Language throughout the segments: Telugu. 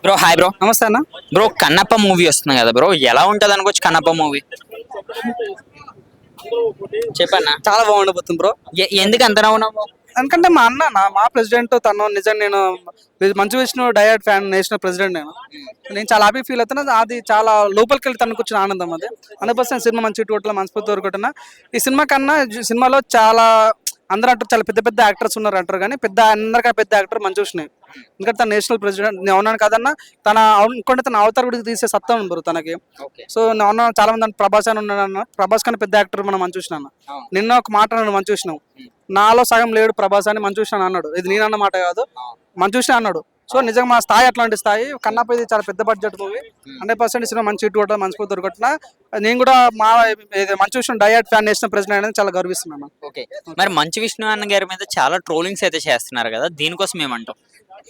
Bro hi bro. నమస్తే అన్న. బ్రో కన్నప్ప మూవీ వస్తుంది కదా బ్రో, ఎలా ఉంటది అనుకోవచ్చు కన్నప్ప మూవీ? చెప్పన్నా. చాలా బాగుండబోతుంది బ్రో. ఎందుకు అంత నవ్వునావు? ఎందుకంటే మా అన్న మా ప్రెసిడెంట్ తను నిజం. నేను Manchu Vishnu diet fan, national president. నేను చాలా హ్యాపీ ఫీల్ అవుతున్నా. అది చాలా లోపలికి వెళ్ళి తనకు వచ్చిన ఆనందం అది. 100% సినిమా మంచి ఇటు మనస్ఫూర్తి కోరుకుంటున్నా. ఈ సినిమా కన్నా సినిమాలో చాలా అందరూ అంటారు చాలా పెద్ద పెద్ద యాక్టర్స్ ఉన్నారు అంటారు, కానీ అందరికన్నా పెద్ద యాక్టర్ మంచు విష్ణు. ఎందుకంటే తన నేషనల్ ప్రెసిడెంట్. నేను ఉన్నాను కదన్నా, ఇంకోటి తన అవతార గుడికి తీసే సత్తా ఉంది బ్రో తనకి. సో నేను చాలా మంది ప్రభాస్ అని ఉన్నాడు అన్న. ప్రభాస్ కన్నా పెద్ద యాక్టర్ మనం మంచు విష్ణు అన్న. నిన్న ఒక మాట అన్నాడు మంచు విష్ణు, నాలో సగం లేడు ప్రభాస్ అని మంచు విష్ణు అన్నాడు. ఇది నేనన్న మాట కాదు, మంచు విష్ణు అన్నాడు. సో నిజంగా మా స్థాయి అట్లాంటి స్థాయి. కన్నప్ప ఇది చాలా పెద్ద బడ్జెట్ మూవీ. 100% సినిమా మంచి ఇటు కూడా మనస్ఫూర్తి దొరకట్టిన. నేను కూడా Manchu Vishnu diet fan, national president అనేది చాలా గర్విస్తున్నాను. ఓకే, మరి మంచు విష్ణు అన్న గారి మీద చాలా ట్రోలింగ్స్ అయితే చేస్తున్నారు కదా, దీనికోసం ఏమంటావు?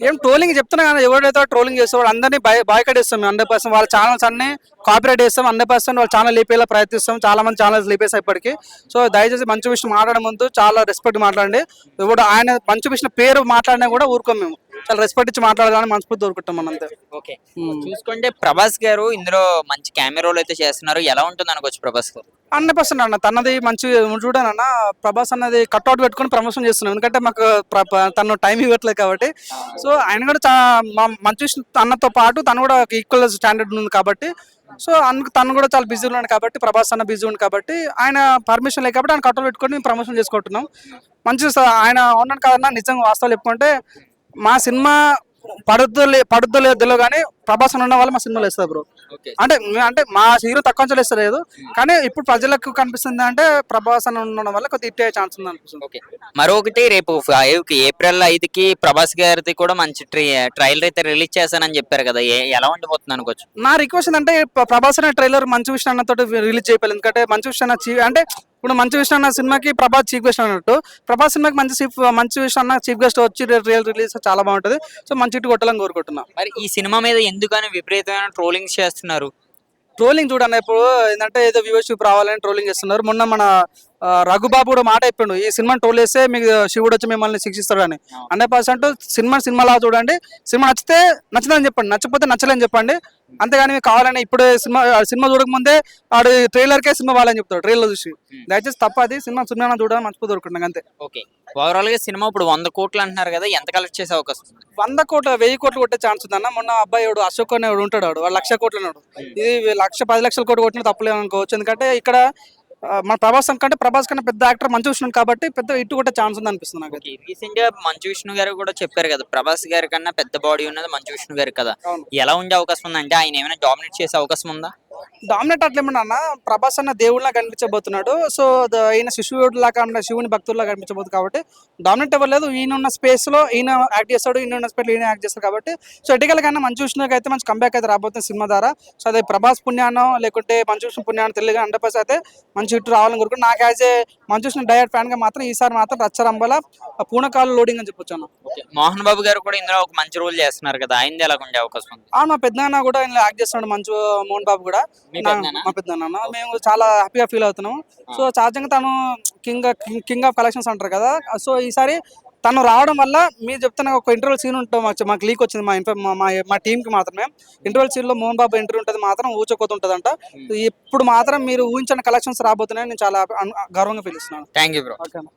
ఏం ట్రోలింగ్ చెప్తున్నా కానీ ఎవరైతే ట్రోలింగ్ చేస్తాడు అందరినీ బాయ్కట్ చేస్తాం. 100% వాళ్ళ ఛానల్స్ అన్ని కాపీరైట్ చేస్తాం. 100% వాళ్ళ ఛానల్ లేపేలా ప్రయత్నిస్తాం. చాలా మంది ఛానల్స్ లేపేసాయి ఇప్పటికి. సో దయచేసి మంచు విష్ణు మాట్లాడే ముందు చాలా రెస్పెక్ట్ మాట్లాడండి. ఇప్పుడు ఆయన మంచు విష్ణు పేరు మాట్లాడినా కూడా ఊరుకోం. మేము చాలా రెస్పెక్ట్ ఇచ్చి మాట్లాడాలని మనస్ఫూర్తి దొరుకుతాం మనం అంతే. ఓకే, చూసుకుంటే ప్రభాస్ గారు ఇందులో మంచి కెమెరాలు అయితే చేస్తున్నారు, ఎలా ఉంటుంది అనుకోవచ్చు ప్రభాస్ గారు? 100% అన్న. తనది మంచి చూడానన్న. ప్రభాస్ అన్నది కట్అవుట్ పెట్టుకుని ప్రమోషన్ చేస్తున్నాం, ఎందుకంటే మాకు తను టైం ఇవ్వట్లేదు కాబట్టి. సో ఆయన కూడా మంచి అన్నతో పాటు తను కూడా ఈక్వల్ స్టాండర్డ్ ఉంది కాబట్టి. సో తను కూడా చాలా బిజీ ఉన్నాడు కాబట్టి, ప్రభాస్ అన్న బిజీ ఉంది కాబట్టి ఆయన పర్మిషన్ లేదు కాబట్టి ఆయన కట్అవుట్ పెట్టుకొని ప్రమోషన్ చేసుకుంటున్నాం. మంచి ఆయన ఉన్నాను కదన్నా. నిజంగా వాస్తవాలు చెప్పుకుంటే మా సినిమా పడుద్దో లేదో కానీ ప్రభాస్ ఉన్న వాళ్ళు మా సినిమాలు వేస్తారు బ్రో. అంటే మా హీరో తక్కువ వేస్తలేదు, కానీ ఇప్పుడు ప్రజలకు కనిపిస్తుంది అంటే ప్రభాస్ అని ఉండడం వల్ల కొద్దిగా ఇట్టే ఛాన్స్ ఉంది అనిపిస్తుంది. మరొకటి, రేపు ఏప్రిల్ 5కి ప్రభాస్ గారిది కూడా మంచి ట్రైలర్ అయితే రిలీజ్ చేశానని చెప్పారు కదా, ఎలా ఉండిపోతుంది అనుకోవచ్చు? నా రిక్వెస్ట్ అంటే ప్రభాస్ అనే ట్రైలర్ మంచు విష్ణు అన్నతో రిలీజ్ చేయాలి. ఎందుకంటే మంచు విష్ణు అన్న అంటే ఇప్పుడు మంచు విష్ణు అన్న సినిమాకి ప్రభాస్ చీఫ్ గెస్ట్ అన్నట్టు, ప్రభాస్ సినిమాకి మంచు విష్ణు అన్న చీఫ్ గెస్ట్ వచ్చి రిలీజ్ చాలా బాగుంటుంది. సో మంచి ఇటు కొట్టాలని కోరుకుంటున్నా. మరి ఈ సినిమా మీద ఎందుకని విపరీతమైన ట్రోలింగ్ చేస్తున్నారు? ట్రోలింగ్ చూడండి, ఇప్పుడు ఏంటంటే ఏదో వ్యూవర్షిప్ రావాలని ట్రోలింగ్ చేస్తున్నారు. మొన్న మన రఘుబాబు కూడా మాట అయిపోయాడు, ఈ సినిమాని ట్రోల్ చేస్తే మీకు శివుడు వచ్చి మిమ్మల్ని శిక్షిస్తాడు అని. 100% సినిమాలా చూడండి. సినిమా నచ్చితే నచ్చదని చెప్పండి, నచ్చకపోతే నచ్చలేని చెప్పండి. అంతేగాని మీకు కావాలని ఇప్పుడు సినిమా చూడకముందే వాడు ట్రైలర్కే సినిమా వాళ్ళని చెప్తాడు, ట్రైలర్ చూసి. దయచేసి తప్పది. సినిమా చూడాలని మర్చిపోయి దొరుకుంటాం అంతే. ఓకే, ఓవరాల్ గా సినిమా ఇప్పుడు 100 కోట్లు అంటున్నారు కదా, ఎంత కలెక్ట్ చేసే అవకాశం? 100 కోట్లు 1000 కోట్లు కొట్టే ఛాన్స్ ఉందన్న. మొన్న అబ్బాయి అశోక్ అనే ఉంటాడు, వాడు 1,00,000 కోట్లు అన్నాడు. ఇది 10 లక్షల కోట్లు కొట్టిన తప్పలేదు అనుకోవచ్చు. ఎందుకంటే ఇక్కడ మన ప్రభాస్ కంటే ప్రభాస్ కన్నా పెద్ద యాక్టర్ మంచు విష్ణు కాబట్టి పెద్ద ఇటు కొట్టే ఛాన్స్ ఉంది అనిపిస్తుంది నాకు. రీసెంట్ గా మంచు విష్ణు గారు కూడా చెప్పారు కదా, ప్రభాస్ గారి కన్నా పెద్ద బాడీ ఉన్నది మంచు విష్ణు గారు కదా, ఎలా ఉండే అవకాశం ఉందంటే ఆయన ఏమైనా డామినేట్ చేసే అవకాశం ఉందా? డామినేట్ అట్లేమన్నా అన్న, ప్రభాస్ అన్న దేవుడిలా కనిపించబోతున్నాడు. సో ఈయన శిశువుడిలాగా శివుని భక్తుల్లా కనిపించబోతుంది కాబట్టి డామినేట్ ఇవ్వలేదు. ఈయన ఉన్న స్పేస్ లో ఈయన యాక్ట్ చేస్తాడు, ఈయన ఉన్న స్పేస్ లో ఈయన యాక్ట్ చేస్తాడు కాబట్టి. సో ఎటికల్ కన్నా మంచు విష్ణుకి అయితే మంచి కంబ్యాక్ అయితే రాబోతుంది సినిమా ద్వారా. సో అదే ప్రభాస్ పుణ్యానో లేకుంటే మంచు విష్ణు పుణ్యానో తెలియదు, 100% అయితే మంచి హిట్ రావాలని కోరుకుంటే నాకు as a Manchu Vishnu diet fan గా మాత్రం ఈసారి మాత్రం రచ్చరంబల పూనకాలు లోడింగ్ అని చెప్పొచ్చు అన్న. మోహన్ బాబు గారు కూడా ఇందులో ఒక మంచి రోల్ చేస్తున్నారు కదా, ఆయన ఎలా ఉండే అవకాశం ఉంది? మా పెద్దనాన్న కూడా ఇందులో యాక్ట్ చేస్తున్నాడు, మంచు మోహన్ బాబు కూడా. మా పెద్దనాన్న మేము చాలా హ్యాపీగా ఫీల్ అవుతున్నాం. సో సహజంగా తను కింగ్ ఆఫ్ కలెక్షన్స్ అంటారు కదా. సో ఈసారి తను రావడం వల్ల మీరు చెప్తున్న ఒక ఇంటర్వల్ సీన్ ఉంటాం, మాకు లీక్ వచ్చింది మా టీమ్ కి మాత్రమే. ఇంటర్వల్ సీన్ లో మోహన్ బాబు ఎంట్రీ ఉంటుంది మాత్రం ఊచకోతుంటదంట. ఇప్పుడు మాత్రం మీరు ఊహించిన కలెక్షన్స్ రాబోతున్నాయని నేను చాలా గర్వంగా ఫీల్ ఇస్తున్నాను. Thank you bro. ఓకే.